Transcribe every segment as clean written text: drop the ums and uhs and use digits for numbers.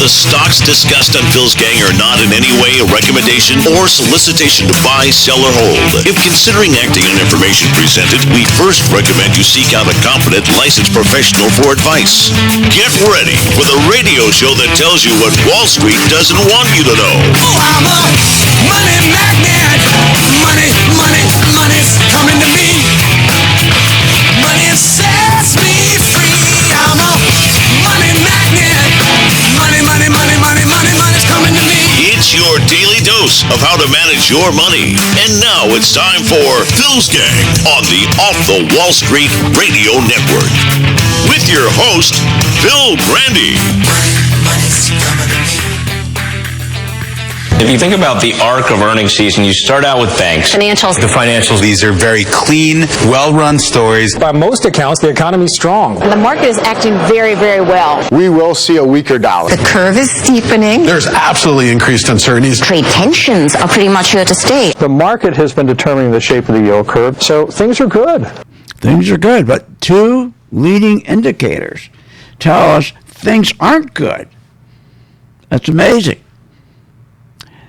The stocks discussed on Phil's Gang are not in any way a recommendation or solicitation to buy, sell, or hold. If considering acting on information presented, we first recommend you seek out a competent, licensed professional for advice. Get ready for the radio show that tells you what Wall Street doesn't want you to know. Oh, I'm a money magnet. Money, money, money's coming to me. Money sets me free. I'm a money magnet. Money, money, money, money, money, money's coming to me. It's your daily dose of how to manage your money. And now it's time for Phil's Gang on the Off the Wall Street Radio Network. With your host, Phil Grandy. Money's coming to me. If you think about the arc of earnings season, you start out with banks. Financials. The financials, these are very clean, well-run stories. By most accounts, the economy's strong. The market is acting very, very well. We will see a weaker dollar. The curve is steepening. There's absolutely increased uncertainties. Trade tensions are pretty much here to stay. The market has been determining the shape of the yield curve, so things are good. Things are good, but two leading indicators tell us things aren't good. That's amazing.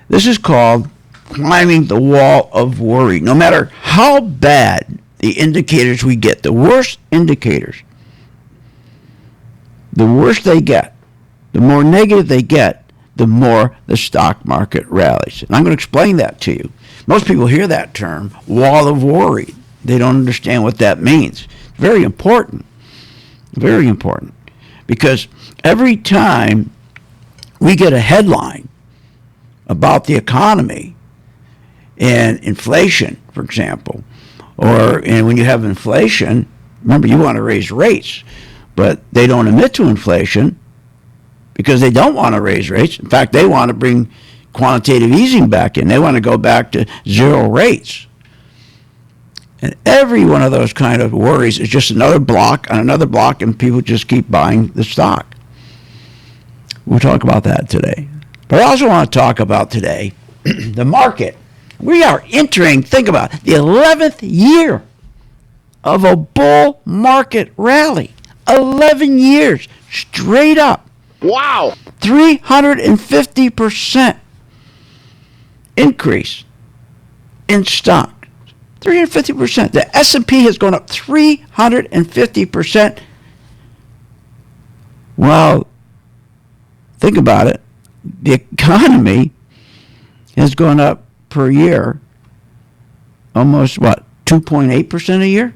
This is called climbing the wall of worry. No matter how bad the indicators we get, the worse indicators, the worse they get, the more negative they get, the more the stock market rallies. And I'm going to explain that to you. Most people hear that term, wall of worry. They don't understand what that means. It's very important. Very important. Because every time we get a headline about the economy and inflation, for example, and when you have inflation, remember you want to raise rates, but they don't admit to inflation because they don't want to raise rates. In fact, they want to bring quantitative easing back in. They want to go back to zero rates. And every one of those kind of worries is just another block on another block, and people just keep buying the stock. We'll talk about that today. But I also want to talk about today the market. We are entering, think about it, the 11th year of a bull market rally. 11 years straight up. Wow. 350% increase in stock. 350%. The S&P has gone up 350%. Well, think about it. The economy has gone up per year almost, 2.8% a year?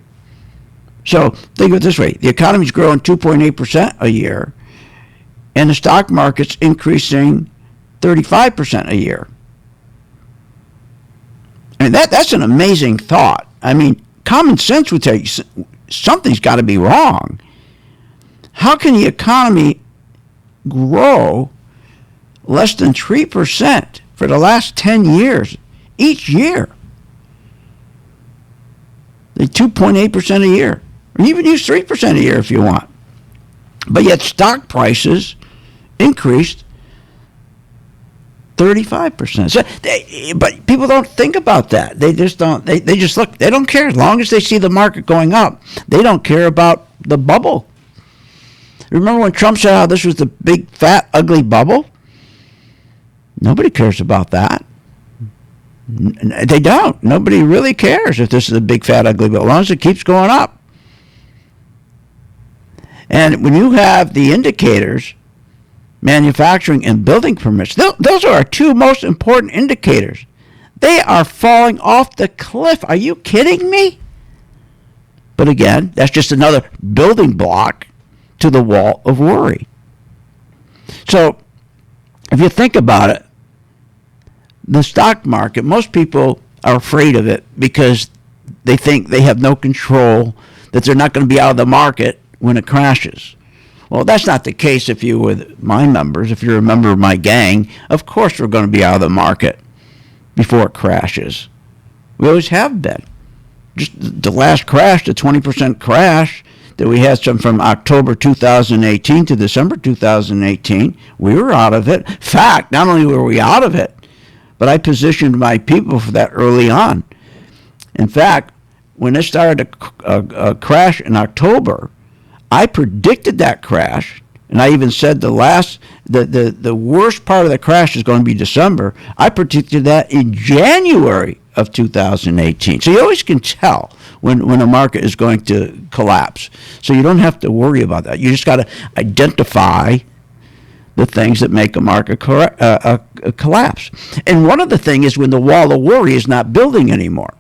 So think of it this way. The economy's growing 2.8% a year, and the stock market's increasing 35% a year. And that's an amazing thought. I mean, common sense would tell you something's got to be wrong. How can the economy grow less than 3% for the last 10 years, each year? The 2.8% a year. Or even use 3% a year if you want. But yet stock prices increased 35%. So but people don't think about that. They just don't. They just look. They don't care. As long as they see the market going up, they don't care about the bubble. Remember when Trump said how this was the big, fat, ugly bubble? Nobody cares about that. They don't. Nobody really cares if this is a big, fat, ugly bubble, as long as it keeps going up. And when you have the indicators, manufacturing and building permits, those are our two most important indicators. They are falling off the cliff. Are you kidding me? But again, that's just another building block to the wall of worry. So if you think about it, the stock market, most people are afraid of it because they think they have no control, that they're not going to be out of the market when it crashes. Well, that's not the case if you're with my members. If you're a member of my gang, of course we're going to be out of the market before it crashes. We always have been. Just the last crash, the 20% crash that we had from October 2018 to December 2018, we were out of it. In fact, not only were we out of it, but I positioned my people for that early on. In fact, when it started to crash in October, I predicted that crash and I even said the worst part of the crash is going to be December. I predicted that in January of 2018. So you always can tell when a market is going to collapse. So you don't have to worry about that. You just got to identify the things that make a market collapse. And one of the things is when the wall of worry is not building anymore.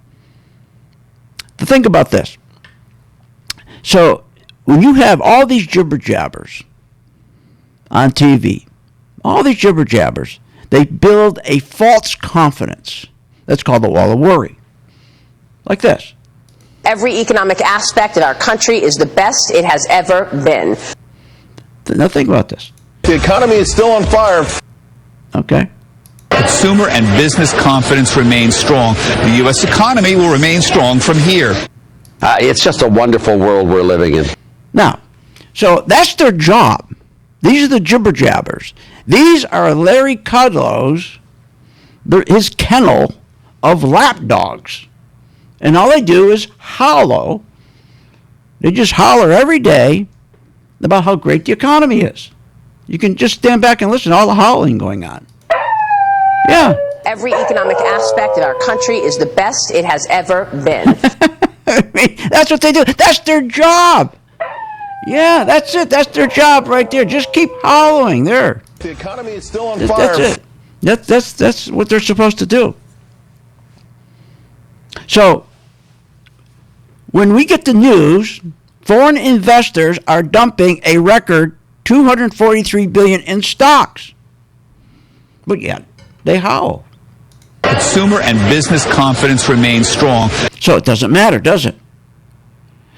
To think about this. So when you have all these jibber jabbers on TV, all these jibber jabbers, they build a false confidence. That's called the wall of worry. Like this. Every economic aspect of our country is the best it has ever been. Now think about this. The economy is still on fire. Okay. Consumer and business confidence remains strong. The U.S. economy will remain strong from here. It's just a wonderful world we're living in. Now, so that's their job. These are the jibber jabbers. These are Larry Kudlow's, his kennel of lapdogs. And all they do is hollow. They just holler every day about how great the economy is. You can just stand back and listen to all the howling going on. Yeah. Every economic aspect of our country is the best it has ever been. I mean, that's what they do. That's their job. Yeah, that's it. That's their job right there. Just keep hollowing there. The economy is still on fire. That's it. That's what they're supposed to do. So, when we get the news, foreign investors are dumping a record $243 billion in stocks. But yet, they howl. Consumer and business confidence remains strong. So it doesn't matter, does it?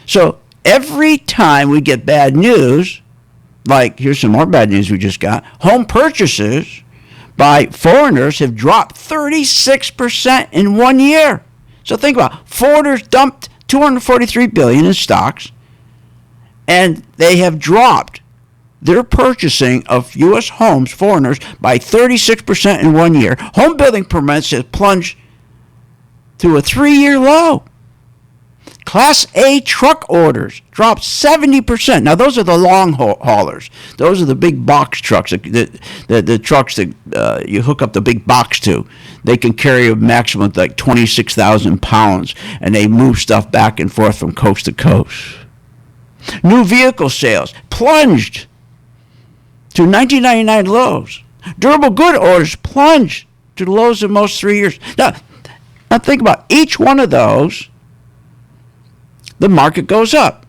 So every time we get bad news, like here's some more bad news we just got, home purchases by foreigners have dropped 36% in 1 year. So think about it. Foreigners dumped $243 billion in stocks, and they have dropped their purchasing of U.S. homes, foreigners, by 36% in 1 year. Home building permits have plunged to a 3-year low. Class A truck orders dropped 70%. Now, those are the long haulers. Those are the big box trucks, the trucks that you hook up the big box to. They can carry a maximum of like 26,000 pounds, and they move stuff back and forth from coast to coast. New vehicle sales plunged to 1999 lows. Durable good orders plunged to the lows of most 3 years. Now think about each one of those. The market goes up.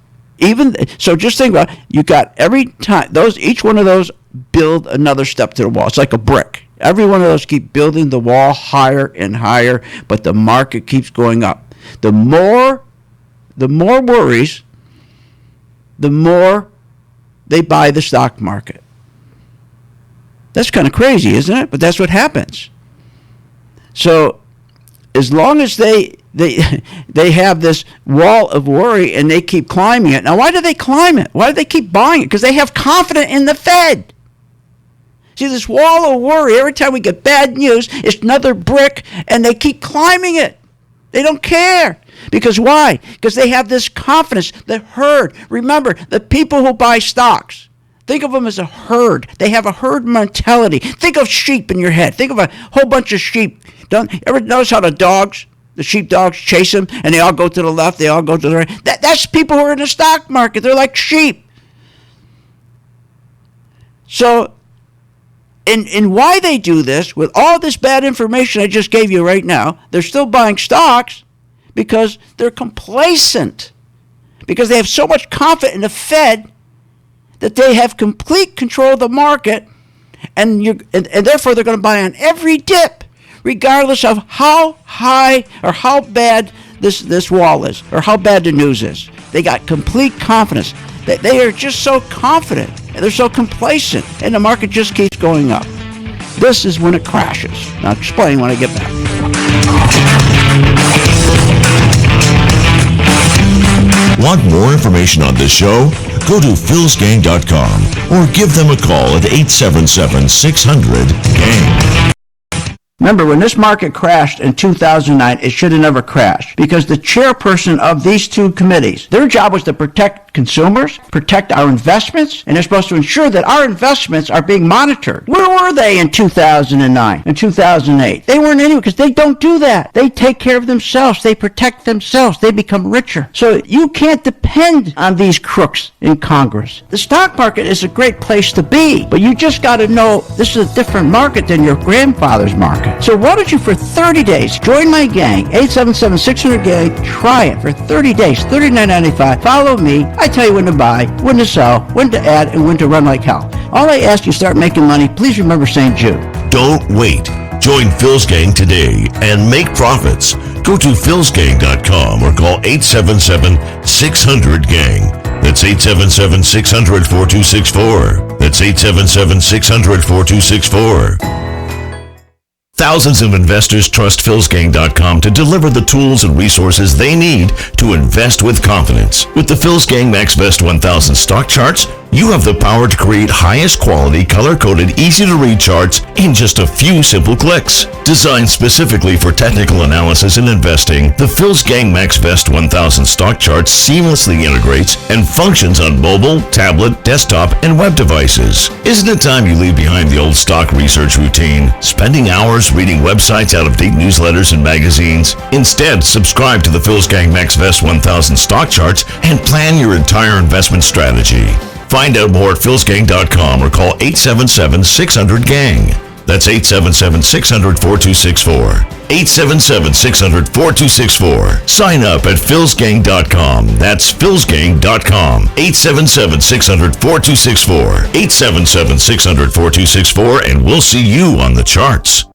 So just think about it. You got every time each one of those build another step to the wall. It's like a brick. Every one of those keep building the wall higher and higher, but the market keeps going up. The more worries, the more they buy the stock market. That's kind of crazy, isn't it? But that's what happens. So as long as they have this wall of worry and they keep climbing it. Now, why do they climb it? Why do they keep buying it? Because they have confidence in the Fed. See, this wall of worry, every time we get bad news, it's another brick, and they keep climbing it. They don't care. Because why? Because they have this confidence. The herd. Remember, the people who buy stocks, think of them as a herd. They have a herd mentality. Think of sheep in your head. Think of a whole bunch of sheep. Don't ever notice how the sheepdogs chase them, and they all go to the left, they all go to the right. That's people who are in the stock market. They're like sheep. So, and why they do this, with all this bad information I just gave you right now, they're still buying stocks because they're complacent. Because they have so much confidence in the Fed that they have complete control of the market, and therefore they're going to buy on every dip, regardless of how high or how bad this wall is or how bad the news is. They got complete confidence. They are just so confident and they're so complacent, and the market just keeps going up. This is when it crashes. I'll explain when I get back. Want more information on this show? Go to philsgang.com or give them a call at 877-600-GANG. Remember, when this market crashed in 2009, it should have never crashed because the chairperson of these two committees, their job was to protect consumers, protect our investments, and they're supposed to ensure that our investments are being monitored. Where were they in 2009 and 2008? They weren't anywhere because they don't do that. They take care of themselves. They protect themselves. They become richer. So you can't depend on these crooks in Congress. The stock market is a great place to be, but you just got to know this is a different market than your grandfather's market. So why don't you, for 30 days, join my gang, 877-600-GANG, try it for 30 days, $39.95. Follow me. I tell you when to buy, when to sell, when to add, and when to run like hell. All I ask you, start making money. Please remember St. Jude. Don't wait. Join Phil's Gang today and make profits. Go to philsgang.com or call 877-600-GANG. That's 877-600-4264. That's 877-600-4264. Thousands of investors trust philsgang.com to deliver the tools and resources they need to invest with confidence. With the Phil's Gang MaxVest 1000 stock charts, you have the power to create highest quality, color-coded, easy-to-read charts in just a few simple clicks. Designed specifically for technical analysis in investing, the Phil's Gang MaxVest 1000 stock chart seamlessly integrates and functions on mobile, tablet, desktop, and web devices. Isn't it time you leave behind the old stock research routine, spending hours reading websites, out-of-date newsletters, and magazines? Instead, subscribe to the Phil's Gang MaxVest 1000 stock charts and plan your entire investment strategy. Find out more at philsgang.com or call 877-600-GANG. That's 877-600-4264. 877-600-4264. Sign up at philsgang.com. That's philsgang.com. 877-600-4264. 877-600-4264, and we'll see you on the charts.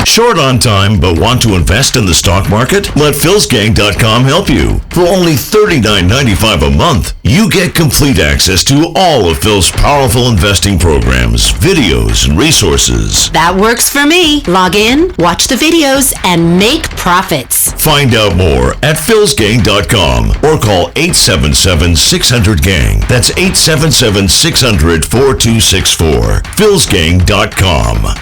Short on time but want to invest in the stock market? Let philsgang.com help you. For only $39.95 a month, you get complete access to all of Phil's powerful investing programs, videos, and resources. That works for me. Log in, watch the videos, and make profits. Find out more at philsgang.com or call 877-600-GANG. That's 877-600-4264. philsgang.com.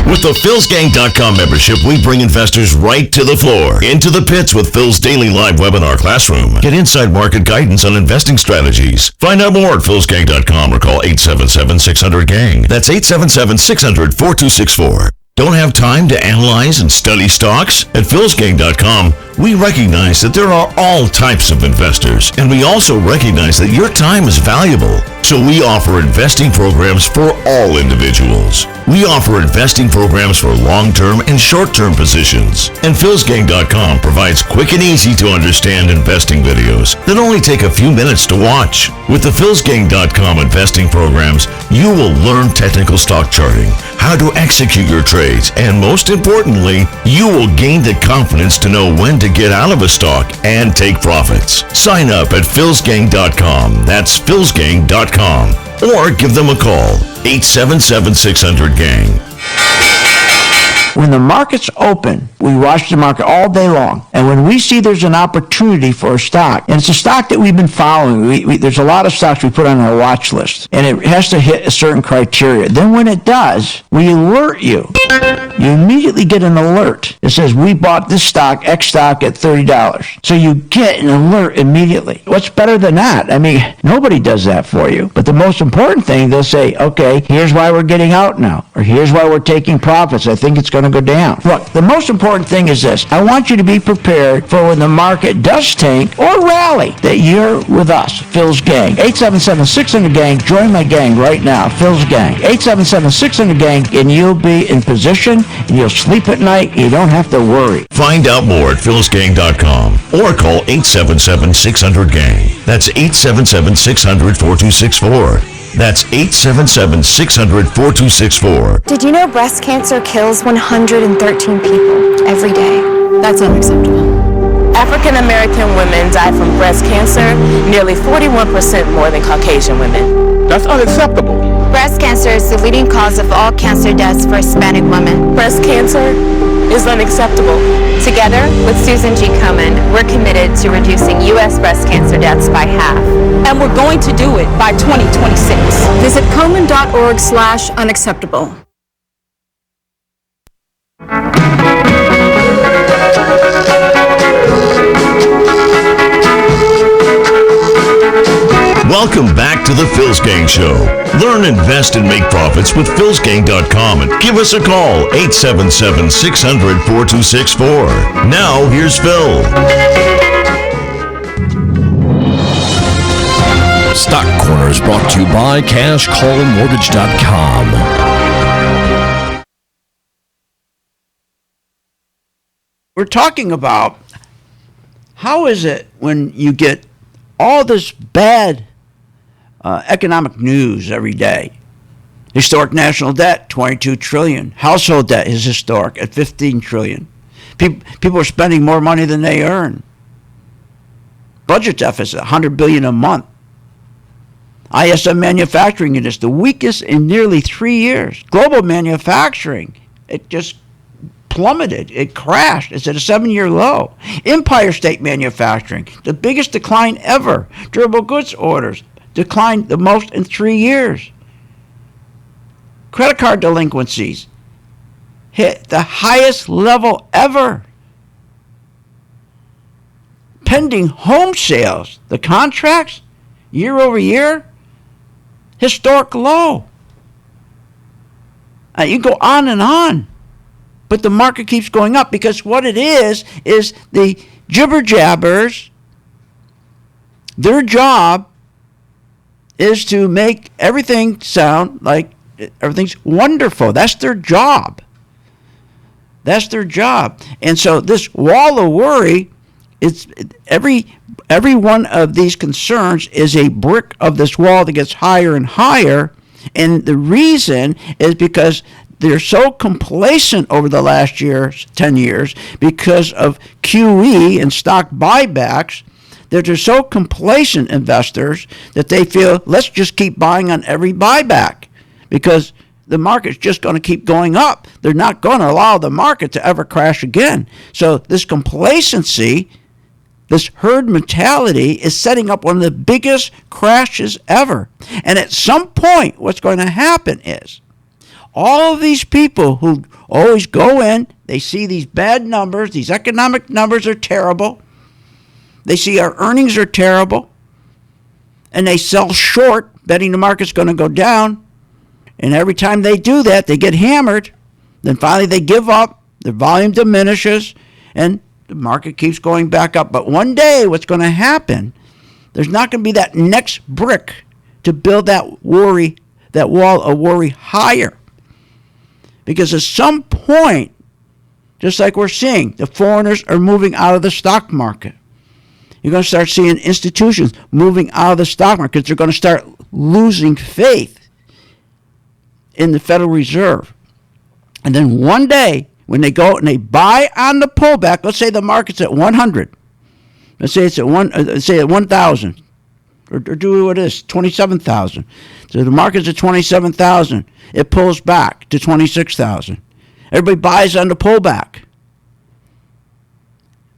With the philsgang.com membership, we bring investors right to the floor, into the pits with Phil's daily live webinar classroom. Get inside market guidance on investing strategies. Find out more at philsgang.com or call 877-600-GANG. That's 877-600-4264. Don't have time to analyze and study stocks? At philsgang.com, we recognize that there are all types of investors, and we also recognize that your time is valuable. So we offer investing programs for all individuals. We offer investing programs for long-term and short-term positions. And philsgang.com provides quick and easy to understand investing videos that only take a few minutes to watch. With the philsgang.com investing programs, you will learn technical stock charting, how to execute your trades, and most importantly, you will gain the confidence to know when to get out of a stock and take profits. Sign up at philsgang.com. That's philsgang.com. Or give them a call, 877-600-GANG. When the market's open, we watch the market all day long. And when we see there's an opportunity for a stock, and it's a stock that we've been following, there's a lot of stocks we put on our watch list, and it has to hit a certain criteria. Then when it does, we alert you. You immediately get an alert that says, we bought this stock, X stock, at $30. So you get an alert immediately. What's better than that? I mean, nobody does that for you. But the most important thing, they'll say, okay, here's why we're getting out now, or here's why we're taking profits. I think it's going to go down. Look, the most important thing is this. I want you to be prepared for when the market does tank or rally, that you're with us, Phil's Gang. 877-600-GANG. Join my gang right now, Phil's Gang. 877-600-GANG, and you'll be in position, and you'll sleep at night. You don't have to worry. Find out more at philsgang.com or call 877-600-GANG. That's 877-600-4264. That's 877-600-4264. Did you know breast cancer kills 113 people every day? That's unacceptable. African American women die from breast cancer nearly 41% more than Caucasian women. That's unacceptable. Breast cancer is the leading cause of all cancer deaths for Hispanic women. Breast cancer is unacceptable. Together with Susan G. Komen, we're committed to reducing U.S. breast cancer deaths by half. And we're going to do it by 2026. Visit Komen.org/unacceptable. Welcome back to the Phil's Gang Show. Learn, invest, and make profits with philsgang.com and give us a call, 877-600-4264. Now, here's Phil. Stock Corner is brought to you by CashCallMortgage.com. We're talking about how is it when you get all this bad economic news every day. Historic national debt, $22 trillion. Household debt is historic at $15 trillion. People are spending more money than they earn. Budget deficit, $100 billion a month. ISM manufacturing units, the weakest in nearly 3 years. Global manufacturing, it just plummeted. It crashed. It's at a 7-year low. Empire State Manufacturing, the biggest decline ever. Durable goods orders declined the most in 3 years. Credit card delinquencies hit the highest level ever. Pending home sales, the contracts, year over year, historic low. You go on and on. But the market keeps going up because what it is the jibber jabbers, their job is to make everything sound like everything's wonderful. That's their job. That's their job. And so this wall of worry, it's every one of these concerns is a brick of this wall that gets higher and higher. And the reason is because they're so complacent over the last 10 years because of QE and stock buybacks that they're so complacent, investors, that they feel, let's just keep buying on every buyback because the market's just going to keep going up. They're not going to allow the market to ever crash again. So this complacency, this herd mentality is setting up one of the biggest crashes ever. And at some point, what's going to happen is all of these people who always go in, they see these bad numbers, these economic numbers are terrible. They see our earnings are terrible. And they sell short, betting the market's going to go down. And every time they do that, they get hammered. Then finally they give up, their volume diminishes, and the market keeps going back up. But one day what's going to happen, there's not going to be that next brick to build that worry, that wall of worry higher. Because at some point, just like we're seeing, the foreigners are moving out of the stock market. You're going to start seeing institutions moving out of the stock market. They're going to start losing faith in the Federal Reserve. And then one day, when they go and they buy on the pullback, let's say the market's at 100. Let's say it's at 1,000. Or do what it is, 27,000. So the market's at 27,000. It pulls back to 26,000. Everybody buys on the pullback.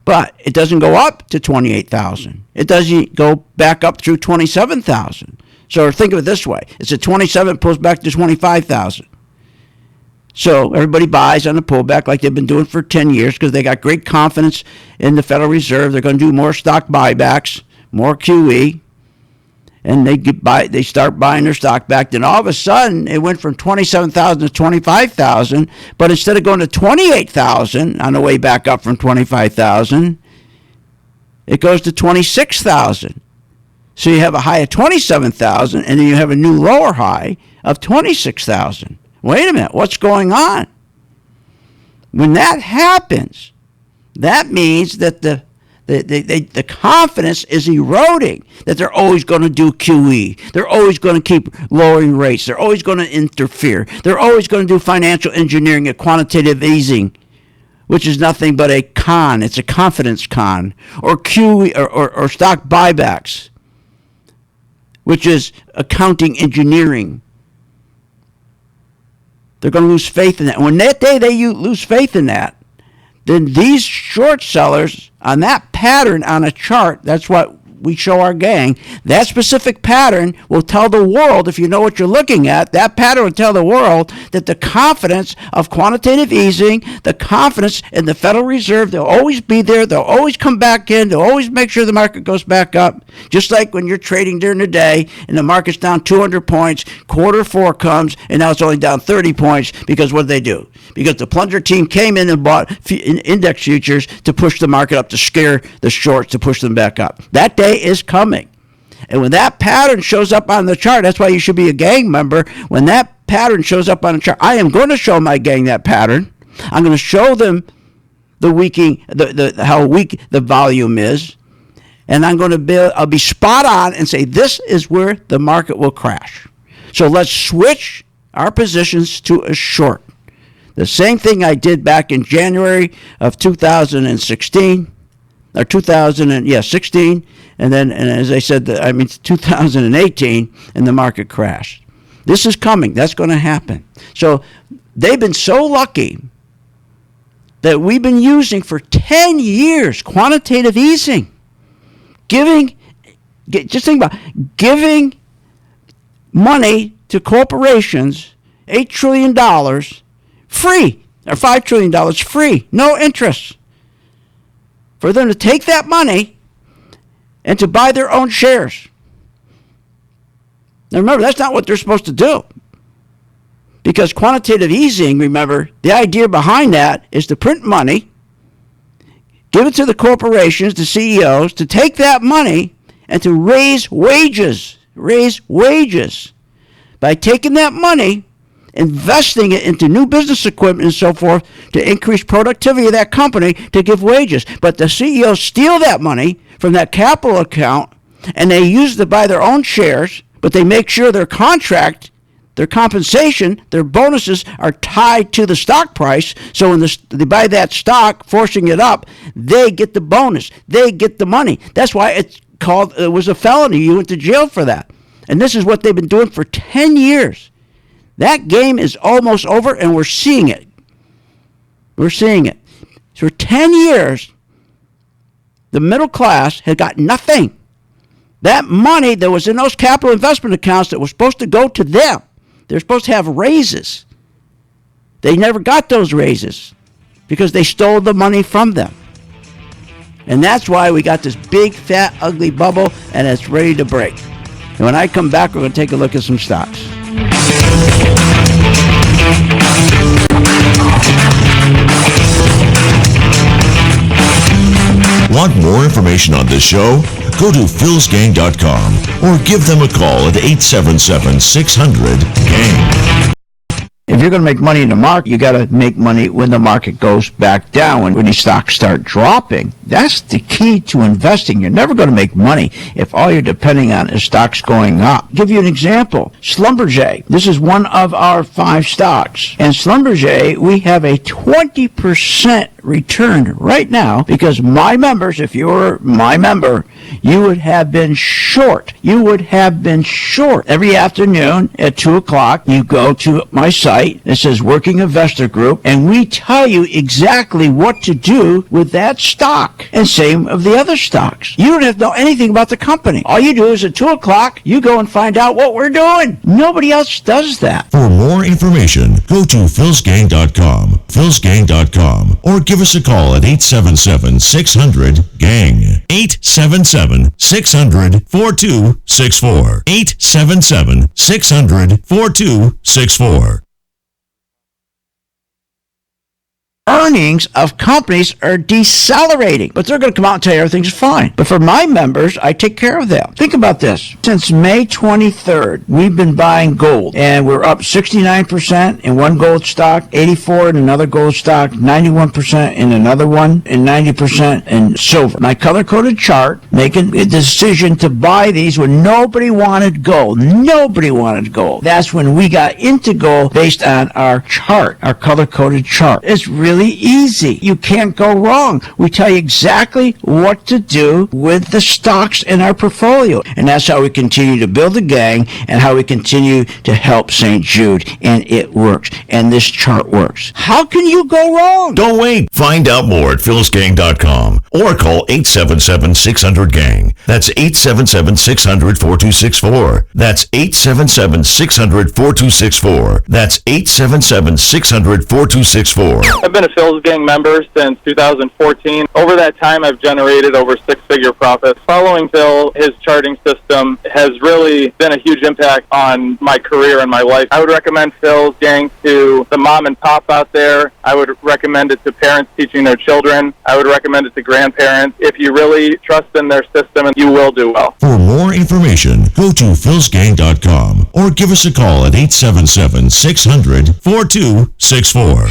But it doesn't go up to 28,000. It doesn't go back up through 27,000. So think of it this way. It's at 27, pulls back to 25,000. So everybody buys on the pullback like they've been doing for 10 years because they got great confidence in the Federal Reserve. They're going to do more stock buybacks, more QE. And they start buying their stock back. Then all of a sudden, it went from 27,000 to 25,000. But instead of going to 28,000 on the way back up from 25,000, it goes to 26,000. So you have a high of 27,000, and then you have a new lower high of 26,000. Wait a minute, what's going on? When that happens, that means that the confidence is eroding, that they're always going to do QE. They're always going to keep lowering rates. They're always going to interfere. They're always going to do financial engineering and quantitative easing, which is nothing but a con. It's a confidence con. Or QE or stock buybacks, which is accounting engineering. They're going to lose faith in that. When that day they lose faith in that, then these short sellers on that pattern on a chart, that's what we show our gang, that specific pattern will tell the world, if you know what you're looking at, that pattern will tell the world that the confidence of quantitative easing, the confidence in the Federal Reserve, they'll always be there, they'll always come back in, they'll always make sure the market goes back up. Just like when you're trading during the day and the market's down 200 points, quarter four comes, and now it's only down 30 points because what did they do? Because the plunger team came in and bought index futures to push the market up, to scare the shorts, to push them back up. That day is coming. And when that pattern shows up on the chart, that's why you should be a gang member. When that pattern shows up on the chart, I am going to show my gang that pattern. I'm going to show them how weak the volume is. And I'll be spot on and say, this is where the market will crash. So let's switch our positions to a short. The same thing I did back in January of 2016, or 2016, and then, and as I said, 2018, and the market crashed. This is coming. That's going to happen. So they've been so lucky that we've been using for 10 years quantitative easing, just think about it, giving money to corporations, $8 trillion free, or $5 trillion free, no interest, for them to take that money and to buy their own shares. Now remember, that's not what they're supposed to do. Because quantitative easing, remember, the idea behind that is to print money, give it to the corporations, the CEOs, to take that money and to raise wages. By taking that money, investing it into new business equipment and so forth to increase productivity of that company to give wages. But the CEOs steal that money from that capital account and they use it to buy their own shares, but they make sure their contract, their compensation, their bonuses are tied to the stock price. So when they buy that stock, forcing it up, they get the bonus. They get the money. That's why it was a felony. You went to jail for that. And this is what they've been doing for 10 years. That game is almost over, and we're seeing it. We're seeing it. For 10 years, the middle class had got nothing. That money that was in those capital investment accounts that was supposed to go to them, they're supposed to have raises. They never got those raises because they stole the money from them. And that's why we got this big, fat, ugly bubble, and it's ready to break. And when I come back, we're going to take a look at some stocks. Want more information on this show? Go to philsgang.com or give them a call at 877-600-GANG. If you're going to make money in the market, you got to make money when the market goes back down, when these stocks start dropping. That's the key to investing. You're never going to make money if all you're depending on is stocks going up. I'll give you an example. Schlumberger. This is one of our 5 stocks. And Schlumberger, we have a 20% return right now because my members, if you were my member, you would have been short. You would have been short. Every afternoon at 2 o'clock, you go to my site. It says Working Investor Group, and we tell you exactly what to do with that stock. And same of the other stocks. You don't have to know anything about the company. All you do is at 2 o'clock, you go and find out what we're doing. Nobody else does that. For more information, go to philsgang.com, philsgang.com, or give us a call at 877-600-GANG. 877-600-4264. 877-600-4264. Earnings of companies are decelerating, but they're going to come out and tell you everything's fine. But for my members, I take care of them. Think about this. Since May 23rd, we've been buying gold, and we're up 69% in one gold stock, 84% in another gold stock, 91% in another one, and 90% in silver. My color-coded chart, making a decision to buy these when nobody wanted gold. Nobody wanted gold. That's when we got into gold based on our chart, our color-coded chart. It's really easy. You can't go wrong. We tell you exactly what to do with the stocks in our portfolio. And that's how we continue to build a gang and how we continue to help St. Jude. And it works. And this chart works. How can you go wrong? Don't wait. Find out more at philsgang.com or call 877-600-GANG. That's 877-600-4264. That's 877-600-4264. That's 877-600-4264. I've been a Phil's Gang member since 2014. Over that time, I've generated over six-figure profits. Following Phil, his charting system has really been a huge impact on my career and my life. I would recommend Phil's Gang to the mom and pop out there. I would recommend it to parents teaching their children. I would recommend it to grandparents. If you really trust in their system, you will do well. For more information, go to philsgang.com or give us a call at 877-600-4264.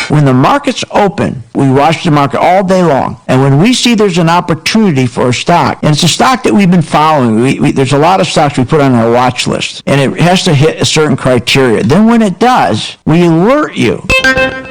When the market's open, we watch the market all day long. And when we see there's an opportunity for a stock, and it's a stock that we've been following, there's a lot of stocks we put on our watch list, and it has to hit a certain criteria. Then when it does, we alert you.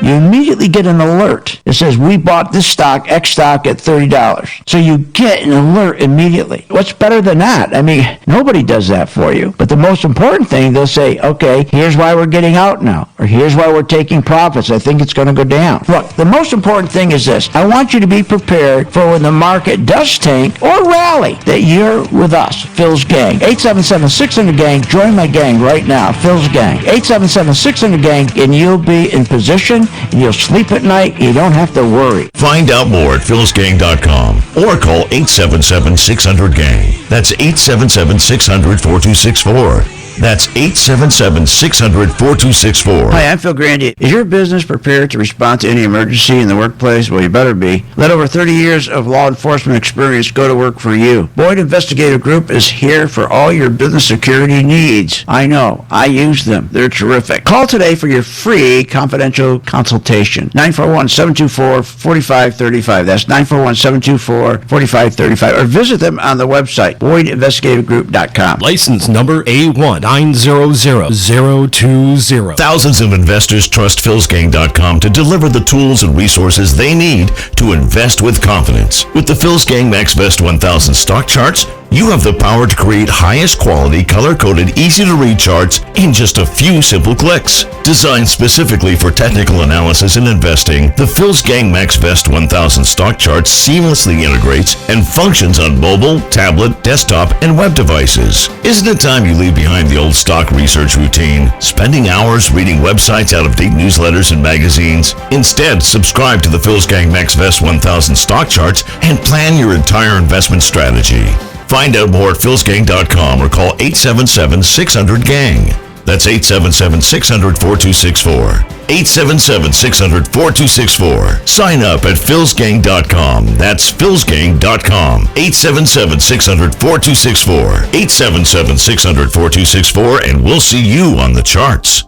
You immediately get an alert. It says, we bought this stock, X stock, at $30. So you get an alert immediately. What's better than that? I mean, nobody does that for you. But the most important thing, they'll say, okay, here's why we're getting out now, or here's why we're taking profits. I think it's going to go down. Look, the most important thing is this. I want you to be prepared for when the market does tank or rally, that you're with us, Phil's Gang. 877-600-GANG. Join my gang right now, Phil's Gang. 877-600-GANG, and you'll be in position, and you'll sleep at night. You don't have to worry. Find out more at philsgang.com or call 877-600-GANG. That's 877-600-4264. That's 877-600-4264. Hi, I'm Phil Grandy. Is your business prepared to respond to any emergency in the workplace? Well, you better be. Let over 30 years of law enforcement experience go to work for you. Boyd Investigative Group is here for all your business security needs. I know. I use them. They're terrific. Call today for your free confidential consultation. 941-724-4535. That's 941-724-4535. Or visit them on the website, BoydInvestigativeGroup.com. License number A1 900-020. Thousands of investors trust philsgang.com to deliver the tools and resources they need to invest with confidence. With the Phil's Gang Max Best 1000 stock charts, you have the power to create highest quality, color-coded, easy-to-read charts in just a few simple clicks. Designed specifically for technical analysis and investing, the Phil's Gang Max Best 1000 stock chart seamlessly integrates and functions on mobile, tablet, desktop, and web devices. Isn't it time you leave behind the old stock research routine, spending hours reading websites, out-of-date newsletters, and magazines? Instead, subscribe to the Phil's Gang Max Best 1000 stock charts and plan your entire investment strategy. Find out more at philsgang.com or call 877-600-GANG. That's 877-600-4264. 877-600-4264. Sign up at philsgang.com. That's philsgang.com. 877-600-4264. 877-600-4264, and we'll see you on the charts.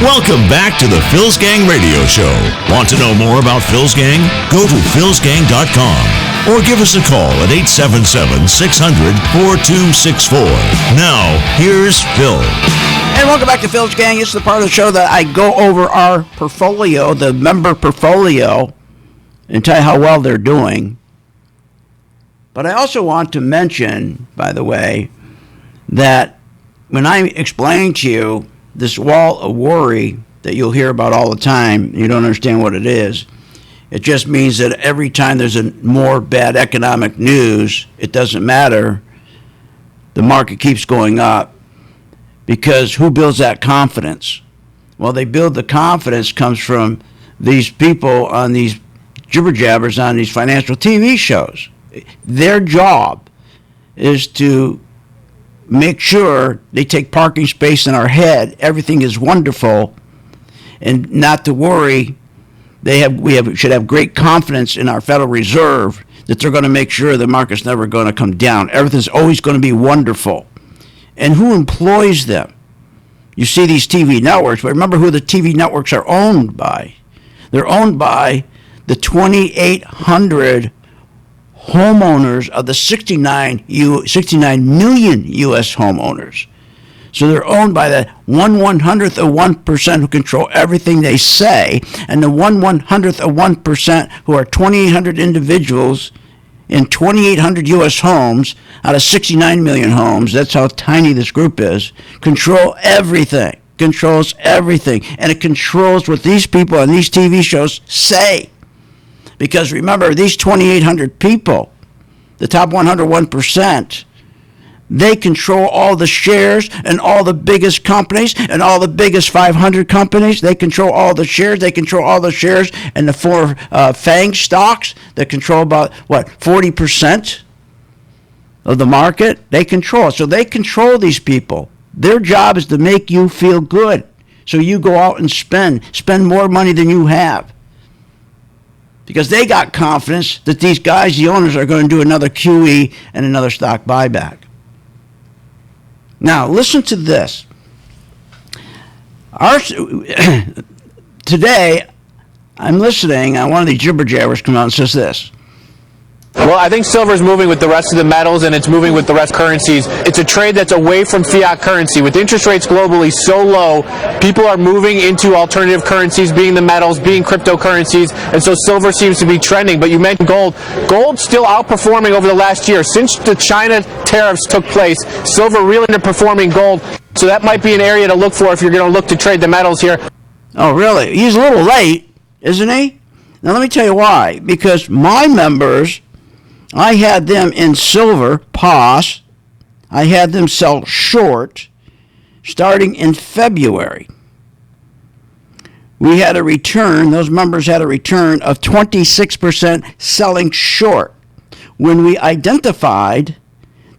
Welcome back to the Phil's Gang Radio Show. Want to know more about Phil's Gang? Go to philsgang.com or give us a call at 877-600-4264. Now, here's Phil. And welcome back to Phil's Gang. It's the part of the show that I go over our portfolio, the member portfolio, and tell you how well they're doing. But I also want to mention, by the way, that when I explain to you this wall of worry that you'll hear about all the time, you don't understand what it is. It just means that every time there's a more bad economic news, it doesn't matter. The market keeps going up. Because who builds that confidence? Well, they build the confidence comes from these people on these jibber jabbers on these financial TV shows. Their job is to make sure they take parking space in our head. Everything is wonderful, and not to worry. We should have great confidence in our Federal Reserve that they're going to make sure the market's never going to come down. Everything's always going to be wonderful. And who employs them? You see these TV networks, but remember who the TV networks are owned by. They're owned by the 2,800 homeowners of the 69 million U.S. homeowners. So they're owned by the 1/100th of 1% who control everything they say, and the 1/100th of 1% who are 2,800 individuals in 2,800 U.S. homes out of 69 million homes. That's how tiny this group is. Controls everything. And it controls what these people on these TV shows say. Because remember, these 2,800 people, the top 101%, they control all the shares and all the biggest companies and all the biggest 500 companies. They control all the shares. They control all the shares and the four FANG stocks that control about, 40% of the market? They control. So they control these people. Their job is to make you feel good. So you go out and spend more money than you have. Because they got confidence that these guys, the owners, are going to do another QE and another stock buyback. Now, listen to this. Today, I'm listening, and one of these jibber-jabbers come out and says this. Well, I think silver is moving with the rest of the metals, and it's moving with the rest of currencies. It's a trade that's away from fiat currency. With interest rates globally so low, people are moving into alternative currencies, being the metals, being cryptocurrencies, and so silver seems to be trending. But you mentioned gold. Gold's still outperforming over the last year. Since the China tariffs took place, silver really underperforming gold. So that might be an area to look for if you're going to look to trade the metals here. Oh, really? He's a little late, isn't he? Now, let me tell you why. Because my members, I had them in silver, POS. I had them sell short starting in February. We had a return, those members had a return of 26% selling short. When we identified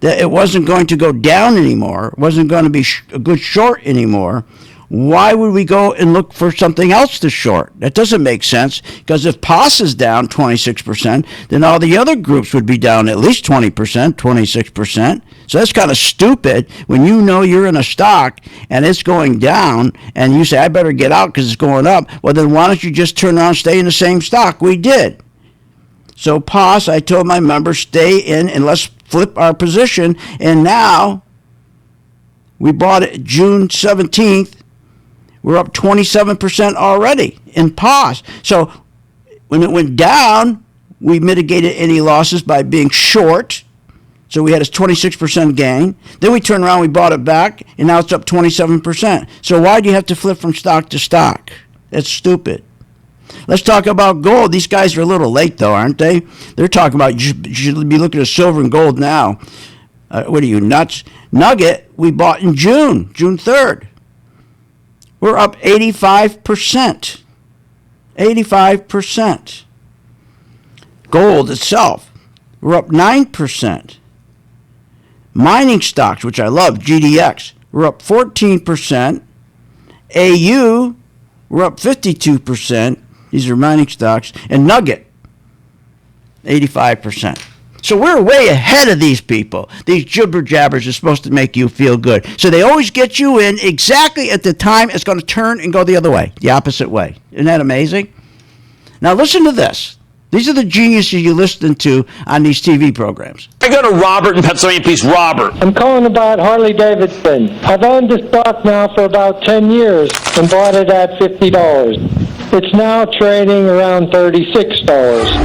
that it wasn't going to go down anymore, it wasn't going to be a good short anymore, why would we go and look for something else to short? That doesn't make sense, because if POS is down 26%, then all the other groups would be down at least 20%, 26%. So that's kind of stupid when you know you're in a stock and it's going down and you say, I better get out because it's going up. Well, then why don't you just turn around and stay in the same stock? We did. So POS, I told my members, stay in and let's flip our position. And now we bought it June 17th. We're up 27% already in POS. So when it went down, we mitigated any losses by being short. So we had a 26% gain. Then we turned around, we bought it back, and now it's up 27%. So why do you have to flip from stock to stock? That's stupid. Let's talk about gold. These guys are a little late, though, aren't they? They're talking about you should be looking at silver and gold now. What are you, nuts? Nugget, we bought in June 3rd. We're up 85%. 85%. Gold itself, we're up 9%. Mining stocks, which I love, GDX, we're up 14%. AU, we're up 52%. These are mining stocks. And Nugget, 85%. So we're way ahead of these people. These jibber-jabbers are supposed to make you feel good. So they always get you in exactly at the time it's going to turn and go the other way, the opposite way. Isn't that amazing? Now listen to this. These are the geniuses you listen to on these TV programs. I go to Robert in Pennsylvania, please. Robert. I'm calling about Harley Davidson. I've owned the stock now for about 10 years and bought it at $50. It's now trading around $36.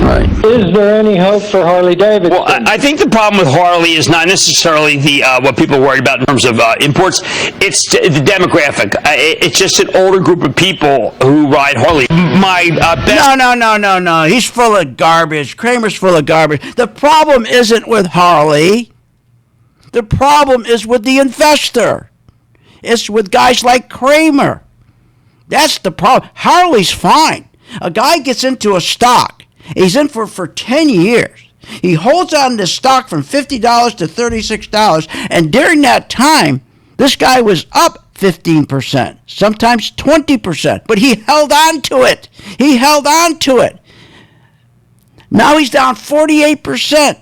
Right. Is there any hope for Harley Davidson? Well, I think the problem with Harley is not necessarily the what people are worried about in terms of imports. It's the demographic. It's just an older group of people who ride Harley. My best... No. He's full of garbage. Kramer's full of garbage. The problem isn't with Harley. The problem is with the investor. It's with guys like Kramer. That's the problem. Harley's fine. A guy gets into a stock. He's in for 10 years. He holds on to the stock from $50 to $36. And during that time, this guy was up 15%, sometimes 20%. But he held on to it. He held on to it. Now he's down 48%.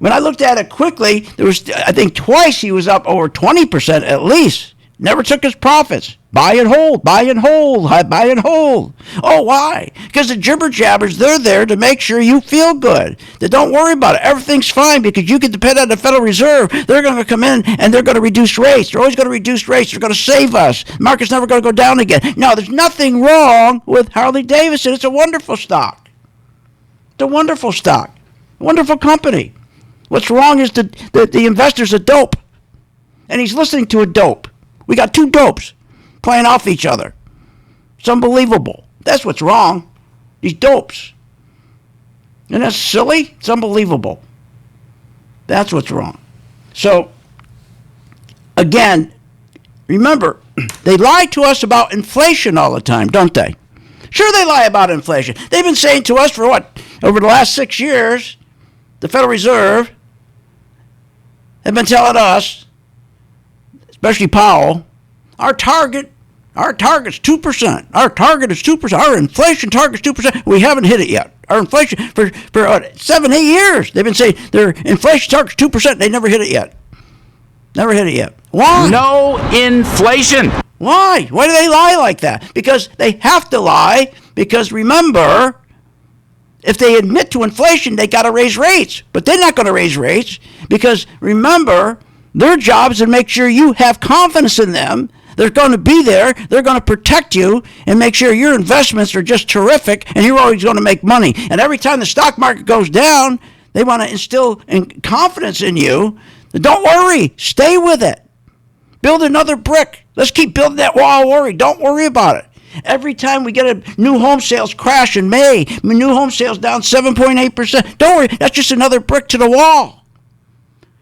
When I looked at it quickly, there was, I think, twice he was up over 20% at least. Never took his profits. Buy and hold, buy and hold, buy and hold. Oh, why? Because the jibber jabbers, they're there to make sure you feel good. They don't worry about it. Everything's fine because you can depend on the Federal Reserve. They're going to come in and they're going to reduce rates. They're always going to reduce rates. They're going to save us. The market's never going to go down again. No, there's nothing wrong with Harley Davidson. It's a wonderful stock. It's a wonderful stock. A wonderful company. What's wrong is the investor's a dope. And he's listening to a dope. We got two dopes playing off each other. It's unbelievable. That's what's wrong. These dopes. Isn't that silly? It's unbelievable. That's what's wrong. So, again, remember, they lie to us about inflation all the time, don't they? Sure, they lie about inflation. They've been saying to us for what? Over the last 6 years, the Federal Reserve have been telling us, especially Powell, our target's 2%. Our target is 2%. Our inflation target's 2%. We haven't hit it yet. Our inflation for 7-8 years, they've been saying their inflation target's 2%. They never hit it yet. Never hit it yet. Why? No inflation. Why? Why do they lie like that? Because they have to lie. Because remember, if they admit to inflation, they got to raise rates. But they're not going to raise rates because remember, their job is to make sure you have confidence in them. They're going to be there. They're going to protect you and make sure your investments are just terrific and you're always going to make money. And every time the stock market goes down, they want to instill confidence in you. Don't worry. Stay with it. Build another brick. Let's keep building that wall of worry. Don't worry about it. Every time we get a new home sales crash in May, new home sales down 7.8%. Don't worry. That's just another brick to the wall.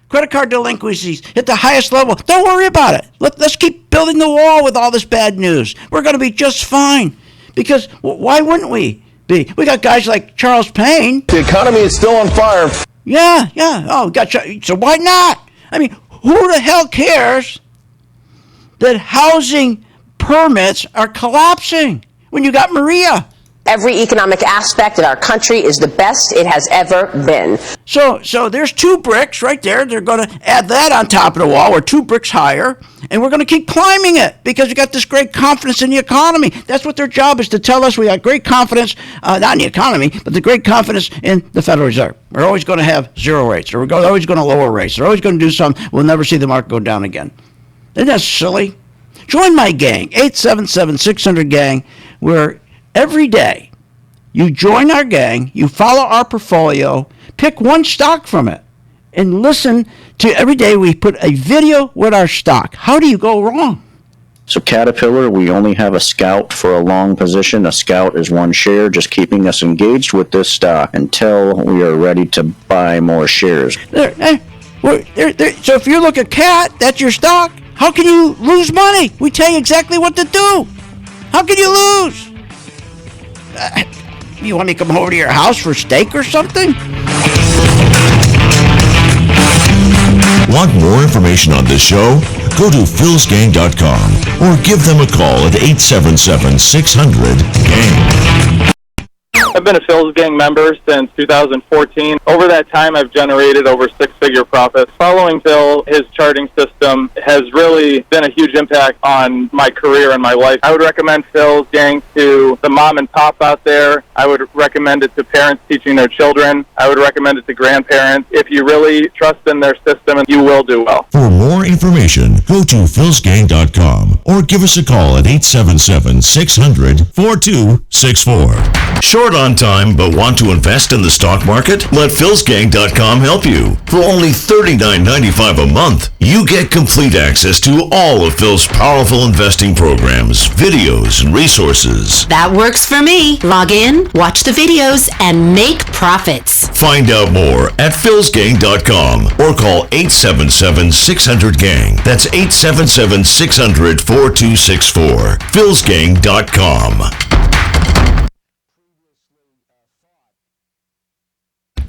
Credit card delinquencies hit the highest level. Don't worry about it. Let's keep building the wall with all this bad news. We're going to be just fine. Because why wouldn't we be? We got guys like Charles Payne. The economy is still on fire. Yeah. Oh, so why not? I mean, who the hell cares that housing permits are collapsing when you got Maria? Every economic aspect in our country is the best it has ever been. So there's 2 bricks right there. They're going to add that on top of the wall. We're 2 bricks higher, and we're going to keep climbing it because we got this great confidence in the economy. That's what their job is, to tell us we got great confidence, not in the economy, but the great confidence in the Federal Reserve. We're always going to have zero rates, or we're always going to lower rates. They're always going to do something. We'll never see the market go down again. Isn't that silly? Join my gang, 877-600-GANG, where every day you join our gang, you follow our portfolio, pick one stock from it, and listen to every day we put a video with our stock. How do you go wrong? So Caterpillar, we only have a scout for a long position. A scout is 1 share, just keeping us engaged with this stock until we are ready to buy more shares. So if you look at CAT, that's your stock. How can you lose money? We tell you exactly what to do. How can you lose? You want me to come over to your house for steak or something? Want more information on this show? Go to philsgang.com or give them a call at 877-600-GANG. I've been a Phil's Gang member since 2014. Over that time, I've generated over 6-figure profits. Following Phil, his charting system has really been a huge impact on my career and my life. I would recommend Phil's Gang to the mom and pop out there. I would recommend it to parents teaching their children. I would recommend it to grandparents. If you really trust in their system, you will do well. For more information, go to philsgang.com or give us a call at 877-600-4264. Short on time but want to invest in the stock market? Let philsgang.com help you. For only $39.95 a month, you get complete access to all of Phil's powerful investing programs, videos, and resources. That works for me. Log in, watch the videos, and make profits. Find out more at philsgang.com or call 877-600-GANG. That's 877-600-4264. philsgang.com.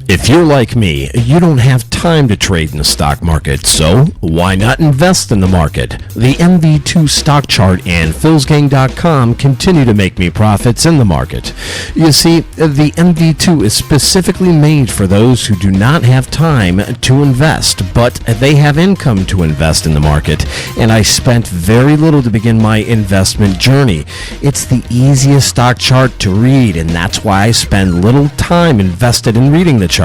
If you're like me, you don't have time to trade in the stock market, so why not invest in the market? The MV2 stock chart and philsgang.com continue to make me profits in the market. You see, the MV2 is specifically made for those who do not have time to invest, but they have income to invest in the market, and I spent very little to begin my investment journey. It's the easiest stock chart to read, and that's why I spend little time invested in reading the chart.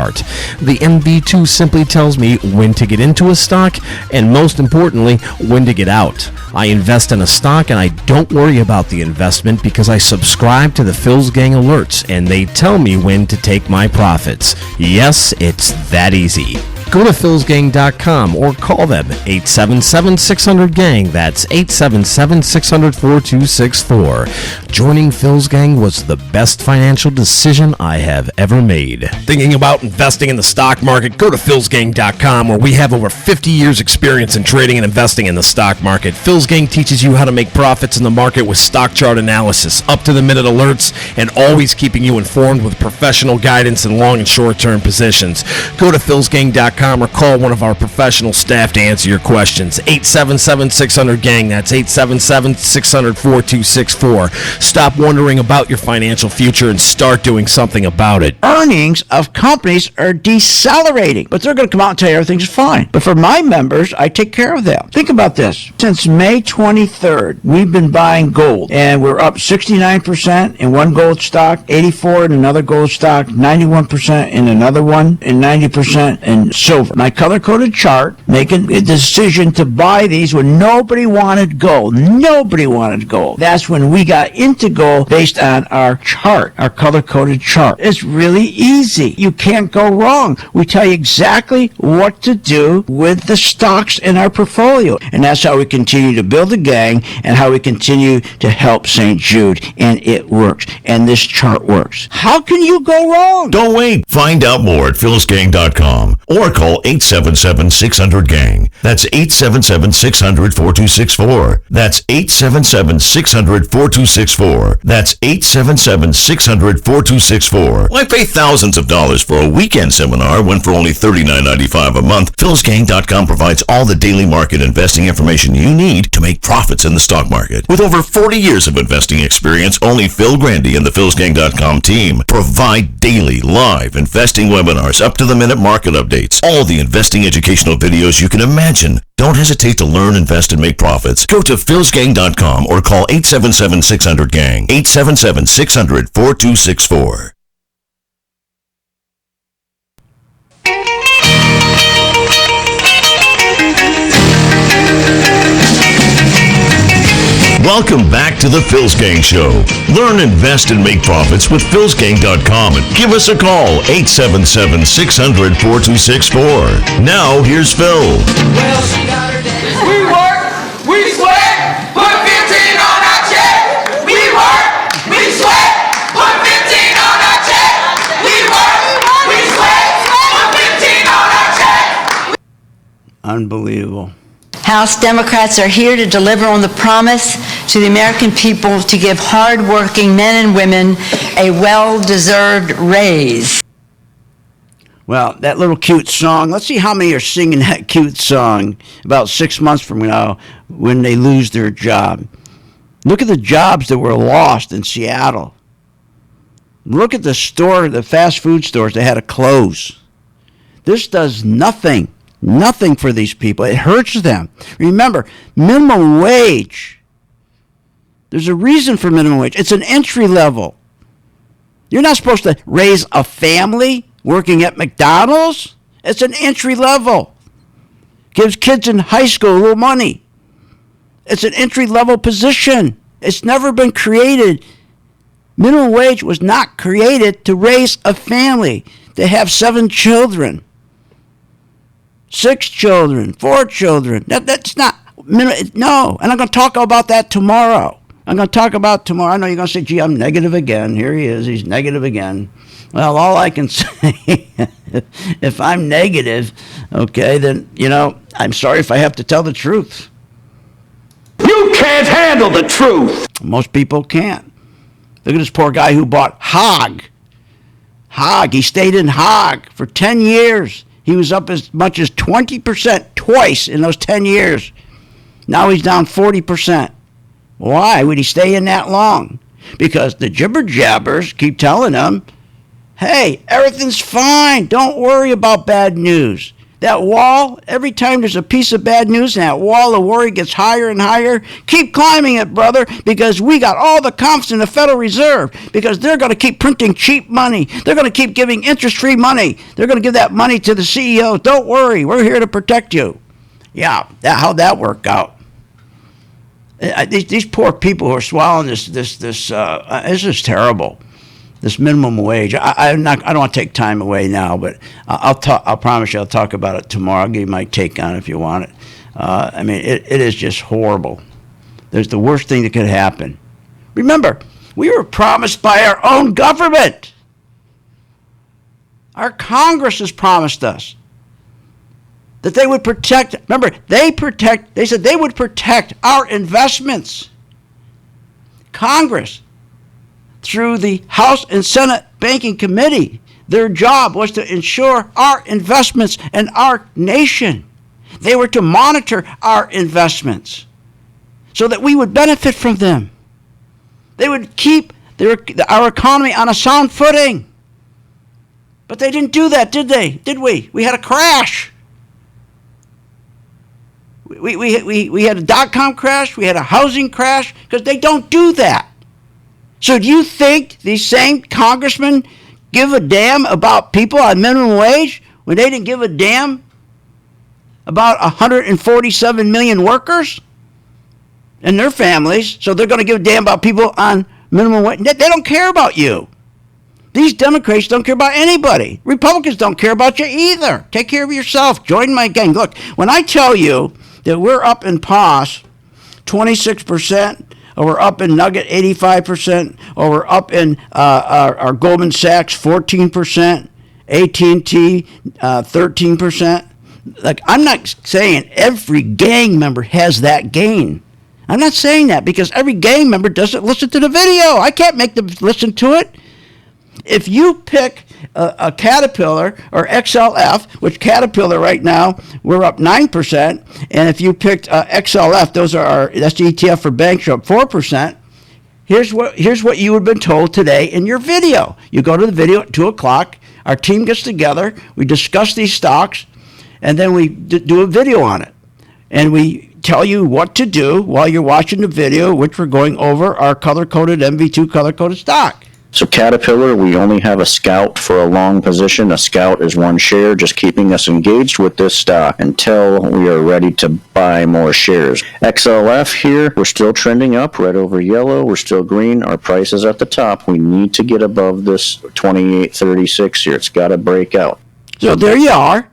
The MV2 simply tells me when to get into a stock and, most importantly, when to get out. I invest in a stock and I don't worry about the investment because I subscribe to the Phil's Gang alerts and they tell me when to take my profits. Yes, it's that easy. Go to philsgang.com or call them 877-600-GANG. That's 877-600-4264. Joining Phil's Gang was the best financial decision I have ever made. Thinking about investing in the stock market? Go to philsgang.com, where we have over 50 years experience in trading and investing in the stock market. Phil's Gang teaches you how to make profits in the market with stock chart analysis, up-to-the-minute alerts, and always keeping you informed with professional guidance in long and short-term positions. Go to philsgang.com or call one of our professional staff to answer your questions. 877-600-GANG. That's 877-600-4264. Stop wondering about your financial future and start doing something about it. Earnings of companies are decelerating, but they're going to come out and tell you everything's fine. But for my members, I take care of them. Think about this. Since May 23rd, we've been buying gold, and we're up 69% in one gold stock, 84% in another gold stock, 91% in another one, and 90% in silver. My color-coded chart, making a decision to buy these when nobody wanted gold. Nobody wanted gold. That's when we got into gold based on our chart, our color-coded chart. It's really easy. You can't go wrong. We tell you exactly what to do with the stocks in our portfolio. And that's how we continue to build a gang and how we continue to help St. Jude. And it works. And this chart works. How can you go wrong? Don't wait. Find out more at philsgang.com or call 877-600-GANG. That's 877-600-4264. That's 877-600-4264. That's 877-600-4264. Why pay thousands of dollars for a weekend seminar when for only $39.95 a month? philsgang.com provides all the daily market investing information you need to make profits in the stock market. With over 40 years of investing experience, only Phil Grandy and the philsgang.com team provide daily live investing webinars, up-to-the-minute market updates, all the investing educational videos you can imagine. Don't hesitate to learn, invest, and make profits. Go to philsgang.com or call 877-600-GANG, 877-600-4264. Welcome back to the Phil's Gang Show. Learn, invest, and make profits with philsgang.com and give us a call, 877-600-4264. Now, here's Phil. Well, she got her dad. We work, we sweat, put 15 on our check. We work, we sweat, put 15 on our check. We work, we sweat, put 15 on our check. Unbelievable. House Democrats are here to deliver on the promise to the American people to give hard-working men and women a well-deserved raise. Well, that little cute song, let's see how many are singing that cute song about 6 months from now when they lose their job. Look at the jobs that were lost in Seattle. Look at the fast food stores that had to close. This does nothing for these people. It hurts them. Remember, minimum wage. There's a reason for minimum wage. It's an entry level. You're not supposed to raise a family working at McDonald's. It's an entry level. Gives kids in high school a little money. It's an entry level position. It's never been created. Minimum wage was not created to raise a family, to have 7 children. 6 children, 4 children. That's not, no. And I'm going to talk about that tomorrow. I know you're going to say, gee, I'm negative again. Here he is. He's negative again. Well, all I can say, if I'm negative, okay, then, I'm sorry if I have to tell the truth. You can't handle the truth. Most people can't. Look at this poor guy who bought hog Hague. He stayed in Hague for 10 years. He was up as much as 20% twice in those 10 years. Now he's down 40%. Why would he stay in that long? Because the jibber jabbers keep telling him, hey, everything's fine. Don't worry about bad news. That wall, every time there's a piece of bad news, and that wall of worry gets higher and higher, keep climbing it, brother, because we got all the confidence in the Federal Reserve, because they're going to keep printing cheap money. They're going to keep giving interest-free money. They're going to give that money to the CEO. Don't worry, we're here to protect you. Yeah, how'd that work out? These poor people who are swallowing this is terrible. This minimum wage. I don't want to take time away now, but I'll promise you I'll talk about it tomorrow. I'll give you my take on it if you want it. I mean, it is just horrible. There's the worst thing that could happen. Remember, we were promised by our own government. Our Congress has promised us that they would protect. Remember, they said they would protect our investments. Congress, through the House and Senate Banking Committee, their job was to ensure our investments and our nation. They were to monitor our investments so that we would benefit from them. They would keep our economy on a sound footing. But they didn't do that, did they? Did we? We had a crash. We had a dot-com crash. We had a housing crash because they don't do that. So do you think these same congressmen give a damn about people on minimum wage when they didn't give a damn about 147 million workers and their families? So they're going to give a damn about people on minimum wage. They don't care about you. These Democrats don't care about anybody. Republicans don't care about you either. Take care of yourself. Join my gang. Look, when I tell you that we're up in POS 26%, or we're up in Nugget 85%, or we're up in our Goldman Sachs 14%, AT&T 13%. Like, I'm not saying every gang member has that gain. I'm not saying that because every gang member doesn't listen to the video. I can't make them listen to it. If you pick a Caterpillar or XLF, which Caterpillar right now, we're up 9%. And if you picked XLF, that's the ETF for banks, you're up 4%. Here's what you would have been told today in your video. You go to the video at 2 o'clock. Our team gets together. We discuss these stocks. And then we do a video on it. And we tell you what to do while you're watching the video, which we're going over our color-coded MV2 color-coded stock. So Caterpillar, we only have a scout for a long position. A scout is one share, just keeping us engaged with this stock until we are ready to buy more shares. XLF here, we're still trending up, red over yellow. We're still green. Our price is at the top. We need to get above this 28.36 here. It's got to break out. So there you are.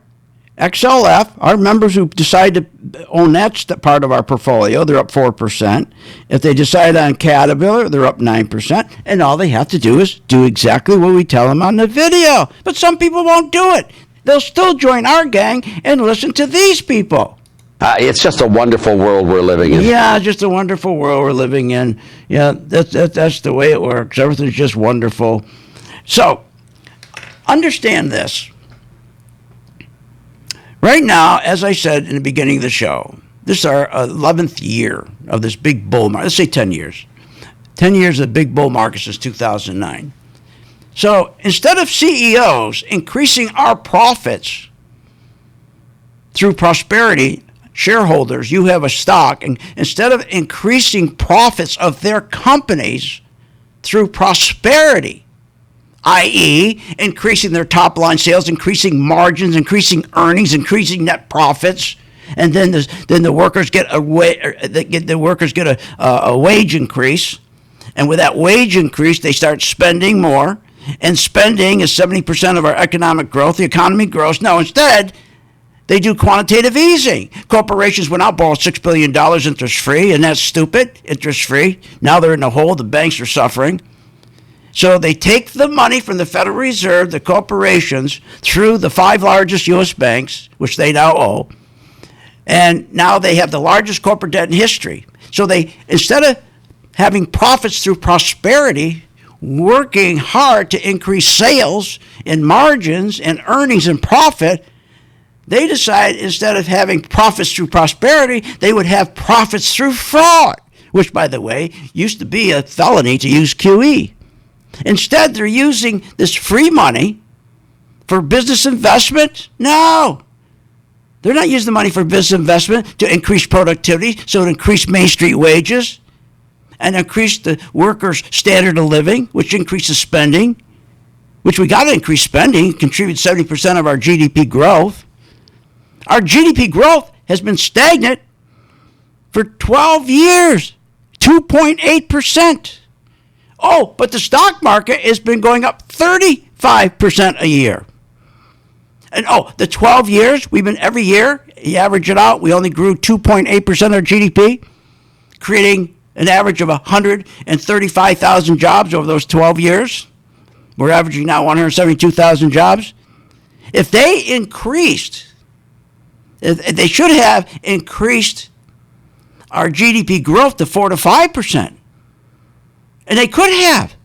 XLF, our members who decide to own that part of our portfolio, they're up 4%. If they decide on Caterpillar, they're up 9%. And all they have to do is do exactly what we tell them on the video. But some people won't do it. They'll still join our gang and listen to these people. It's just a wonderful world we're living in. Yeah, just a wonderful world we're living in. Yeah, that's the way it works. Everything's just wonderful. So, understand this. Right now, as I said in the beginning of the show, this is our 11th year of this big bull market. Let's say 10 years. 10 years of the big bull market since 2009. So instead of CEOs increasing our profits through prosperity, shareholders, you have a stock, and instead of increasing profits of their companies through prosperity, i.e., increasing their top-line sales, increasing margins, increasing earnings, increasing net profits, and then the workers get a wage increase, and with that wage increase, they start spending more, and spending is 70% of our economic growth. The economy grows. No, instead, they do quantitative easing. Corporations went out, borrowed $6 billion interest-free, and that's stupid, interest-free. Now they're in the hole. The banks are suffering. So they take the money from the Federal Reserve, the corporations, through the 5 largest U.S. banks, which they now owe, and now they have the largest corporate debt in history. So they, instead of having profits through prosperity, working hard to increase sales and margins and earnings and profit, they decided instead of having profits through prosperity, they would have profits through fraud, which, by the way, used to be a felony to use QE. Instead, they're using this free money for business investment? No. They're not using the money for business investment to increase productivity, so to increase Main Street wages and increase the workers' standard of living, which increases spending, which we got to increase spending, contribute 70% of our GDP growth. Our GDP growth has been stagnant for 12 years, 2.8%. Oh, but the stock market has been going up 35% a year. And the 12 years, we've been every year, you average it out, we only grew 2.8% of our GDP, creating an average of 135,000 jobs over those 12 years. We're averaging now 172,000 jobs. If they should have increased our GDP growth to 4 to 5%. And they could have.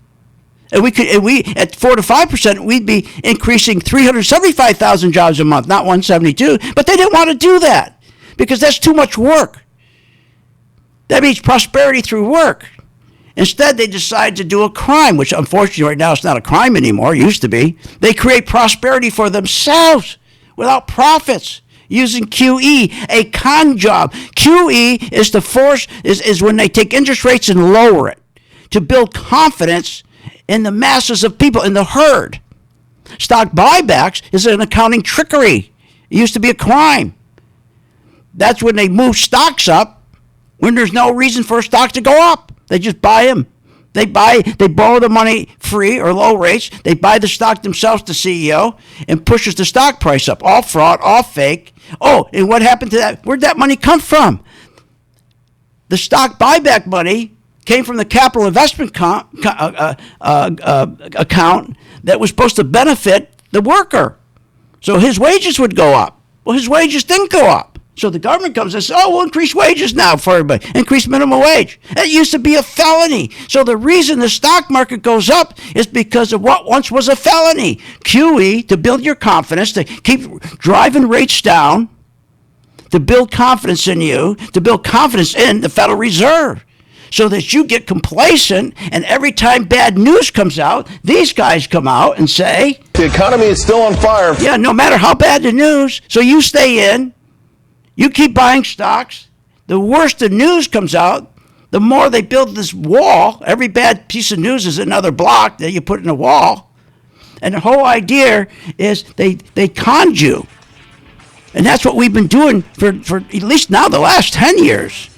And we at 4 to 5%, we'd be increasing 375,000 jobs a month, not 172. But they didn't want to do that because that's too much work. That means prosperity through work. Instead, they decide to do a crime, which unfortunately right now it's not a crime anymore. It used to be. They create prosperity for themselves without profits using QE, a con job. QE is the force, is when they take interest rates and lower it to build confidence in the masses of people, in the herd. Stock buybacks is an accounting trickery. It used to be a crime. That's when they move stocks up when there's no reason for a stock to go up. They just buy them. They borrow the money free or low rates. They buy the stock themselves, the CEO, and pushes the stock price up. All fraud, all fake. Oh, and what happened to that? Where'd that money come from? The stock buyback money came from the capital investment account that was supposed to benefit the worker. So his wages would go up. Well, his wages didn't go up. So the government comes and says, we'll increase wages now for everybody. Increase minimum wage. It used to be a felony. So the reason the stock market goes up is because of what once was a felony. QE, to build your confidence, to keep driving rates down, to build confidence in you, to build confidence in the Federal Reserve, so that you get complacent, and every time bad news comes out, these guys come out and say, the economy is still on fire. Yeah, no matter how bad the news. So you stay in. You keep buying stocks. The worse the news comes out, the more they build this wall. Every bad piece of news is another block that you put in a wall. And the whole idea is they conned you. And that's what we've been doing for at least now the last 10 years.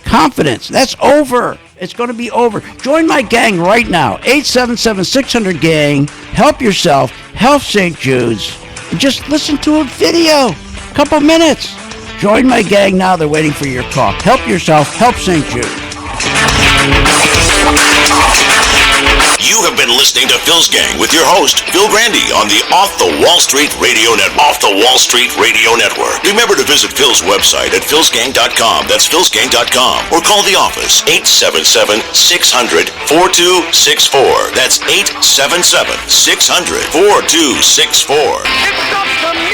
Confidence. That's over. It's going to be over. Join my gang right now. 877-600-GANG. Help yourself. Help St. Jude's. And just listen to a video. Couple minutes. Join my gang now. They're waiting for your call. Help yourself. Help St. Jude. You have been listening to Phil's Gang with your host, Phil Grandy, on the Off the Wall Street Radio Network. Off the Wall Street Radio Network. Remember to visit Phil's website at philsgang.com. That's philsgang.com. Or call the office, 877-600-4264. That's 877-600-4264. It's up to me.